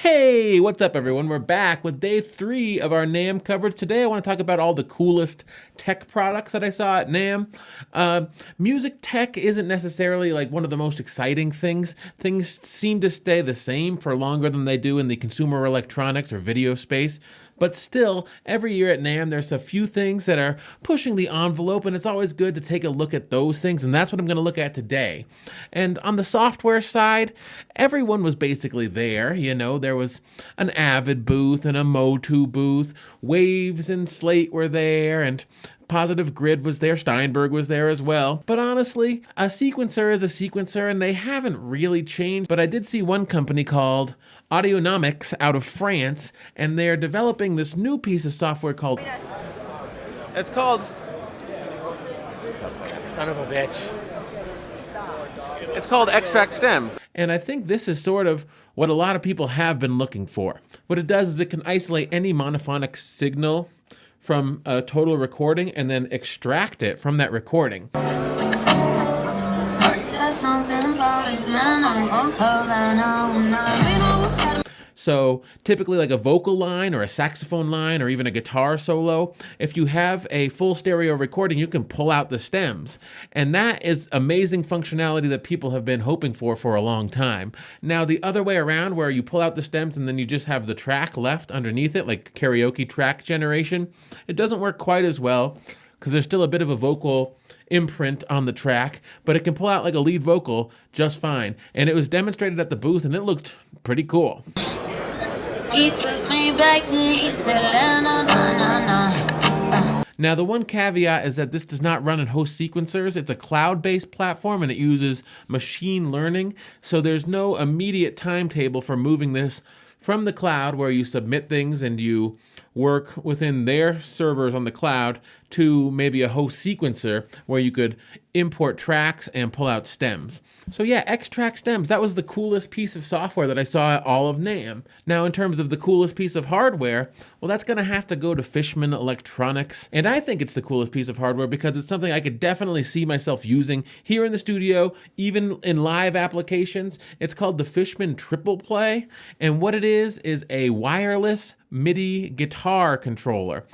Hey, what's up everyone? We're back with day 3 of our NAMM coverage. Today I want to talk about all the coolest tech products that I saw at NAMM. Music tech isn't necessarily like one of the most exciting things. Things seem to stay the same for longer than they do in the consumer electronics or video space. But still, every year at NAMM, there's a few things that are pushing the envelope, and it's always good to take a look at those things, and that's what I'm going to look at today. And on the software side, everyone was basically there. You know, there was an Avid booth and a Motu booth. Waves and Slate were there, and Positive Grid was there, Steinberg was there as well. But honestly, a sequencer is a sequencer and they haven't really changed. But I did see one company called Audionomics out of France, and they're developing this new piece of software called... It's called... Son of a bitch. It's called Extract Stems. And I think this is sort of what a lot of people have been looking for. What it does is it can isolate any monophonic signal from a total recording and then extract it from that recording. So typically like a vocal line or a saxophone line or even a guitar solo, if you have a full stereo recording, you can pull out the stems. And that is amazing functionality that people have been hoping for a long time. Now the other way around, where you pull out the stems and then you just have the track left underneath it, like karaoke track generation, it doesn't work quite as well because there's still a bit of a vocal imprint on the track, but it can pull out like a lead vocal just fine. And it was demonstrated at the booth and it looked pretty cool. He took me back to East Atlanta, Now the one caveat is that this does not run in host sequencers. It's a cloud-based platform and it uses machine learning, so there's no immediate timetable for moving this from the cloud where you submit things and you work within their servers on the cloud to maybe a host sequencer where you could import tracks and pull out stems. So yeah, Extract Stems, that was the coolest piece of software that I saw at all of NAMM. Now in terms of the coolest piece of hardware, well that's gonna have to go to Fishman Electronics. And I think it's the coolest piece of hardware because it's something I could definitely see myself using here in the studio, even in live applications. It's called the Fishman Triple Play. And what it is a wireless MIDI guitar controller.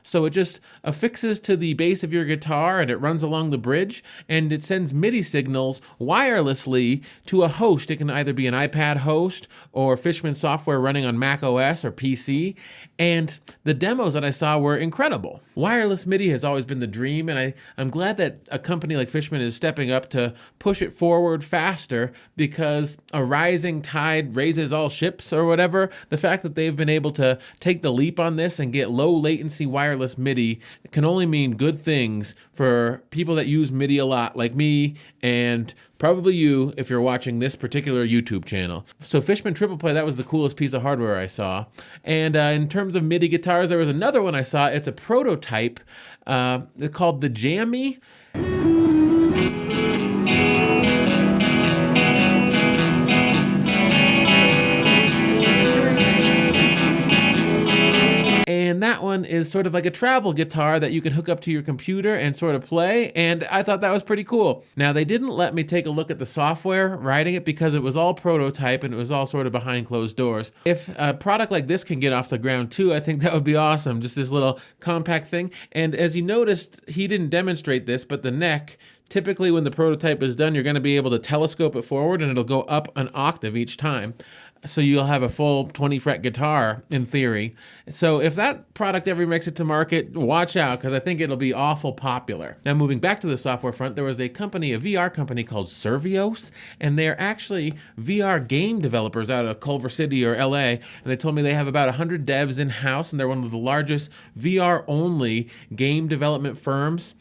So it just affixes to the bass of your guitar and it runs along the bridge and it sends MIDI signals wirelessly to a host. It can either be an iPad host or Fishman software running on Mac OS or PC. And the demos that I saw were incredible. Wireless MIDI has always been the dream, and I'm glad that a company like Fishman is stepping up to push it forward faster, because a rising tide raises all ships or whatever. The fact that they've been able to take the leap on this and get low latency wireless MIDI can only mean good things for people that use MIDI a lot, like me and probably you if you're watching this particular YouTube channel. So Fishman Triple Play, that was the coolest piece of hardware I saw. And in terms of MIDI guitars, there was another one I saw. It's a prototype. It's called the Jami. And that one is sort of like a travel guitar that you can hook up to your computer and sort of play, and I thought that was pretty cool. Now, they didn't let me take a look at the software writing it because it was all prototype and it was all sort of behind closed doors. If a product like this can get off the ground too, I think that would be awesome, just this little compact thing. And as you noticed, he didn't demonstrate this, but the neck, typically when the prototype is done, you're going to be able to telescope it forward and it'll go up an octave each time. So you'll have a full 20 fret guitar in theory. So if that product ever makes it to market, watch out, because I think it'll be awful popular. Now moving back to the software front, there was a VR company called Survios, and they're actually VR game developers out of Culver City or LA, and they told me they have about 100 devs in-house, and they're one of the largest VR-only game development firms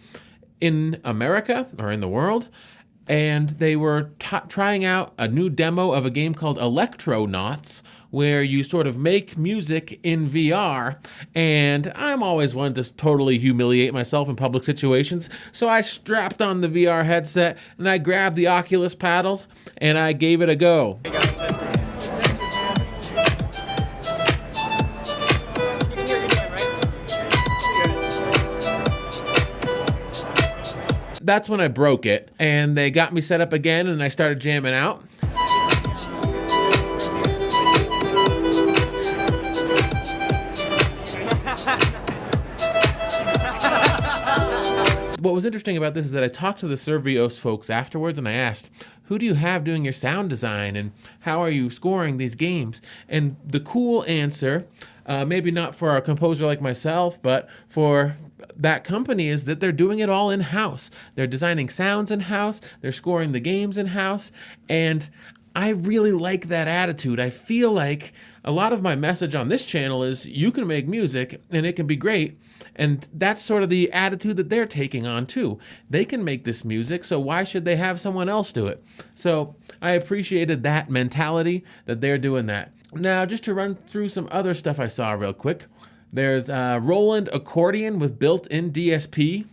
in America or in the world. And they were trying out a new demo of a game called Electronauts, where you sort of make music in VR. And I'm always one to totally humiliate myself in public situations, so I strapped on the VR headset and I grabbed the Oculus paddles and I gave it a go. That's when I broke it, and they got me set up again, and I started jamming out. What was interesting about this is that I talked to the Survios folks afterwards, and I asked, who do you have doing your sound design, and how are you scoring these games? And the cool answer, maybe not for a composer like myself, but for that company, is that they're doing it all in-house. They're designing sounds in-house, they're scoring the games in-house, and I really like that attitude. I feel like a lot of my message on this channel is you can make music and it can be great, and that's sort of the attitude that they're taking on too. They can make this music, so why should they have someone else do it? So I appreciated that mentality, that they're doing that. Now, just to run through some other stuff I saw real quick. There's a Roland accordion with built-in DSP.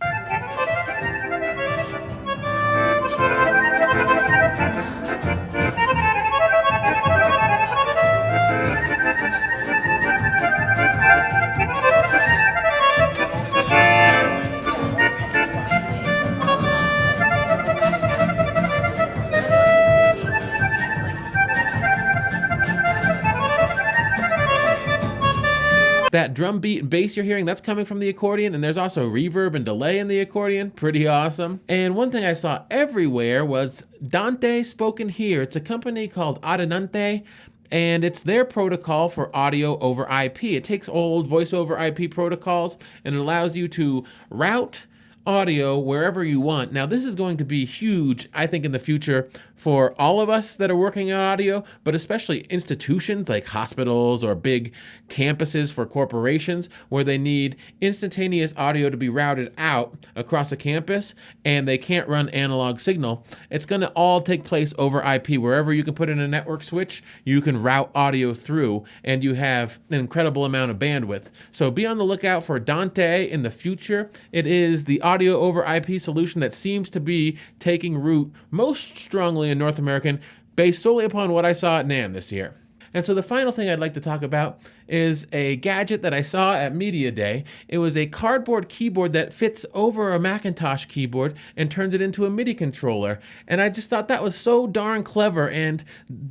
That drum beat and bass you're hearing, that's coming from the accordion, and there's also reverb and delay in the accordion. Pretty awesome. And one thing I saw everywhere was Dante Spoken Here. It's a company called Adenante, and it's their protocol for audio over IP. It takes old voice over IP protocols and it allows you to route audio wherever you want. Now, this is going to be huge, I think, in the future for all of us that are working on audio, but especially institutions like hospitals or big campuses for corporations where they need instantaneous audio to be routed out across a campus and they can't run analog signal. It's going to all take place over IP. Wherever you can put in a network switch, you can route audio through, and you have an incredible amount of bandwidth. So be on the lookout for Dante in the future. It is the audio over IP solution that seems to be taking root most strongly in North America, based solely upon what I saw at NAMM this year. And so the final thing I'd like to talk about is a gadget that I saw at Media Day. It was a cardboard keyboard that fits over a Macintosh keyboard and turns it into a MIDI controller. And I just thought that was so darn clever, and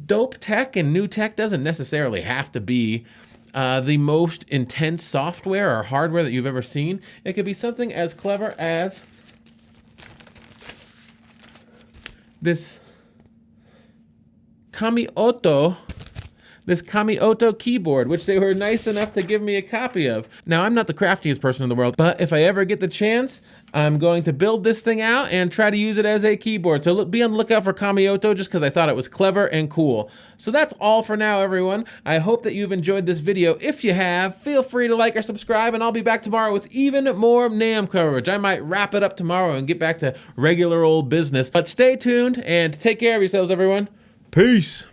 dope tech and new tech doesn't necessarily have to be the most intense software or hardware that you've ever seen. It could be something as clever as this Kamioto keyboard, which they were nice enough to give me a copy of. Now, I'm not the craftiest person in the world, but if I ever get the chance, I'm going to build this thing out and try to use it as a keyboard. So be on the lookout for Kamioto, just because I thought it was clever and cool. So that's all for now, everyone. I hope that you've enjoyed this video. If you have, feel free to like or subscribe, and I'll be back tomorrow with even more NAMM coverage. I might wrap it up tomorrow and get back to regular old business. But stay tuned and take care of yourselves, everyone. Peace.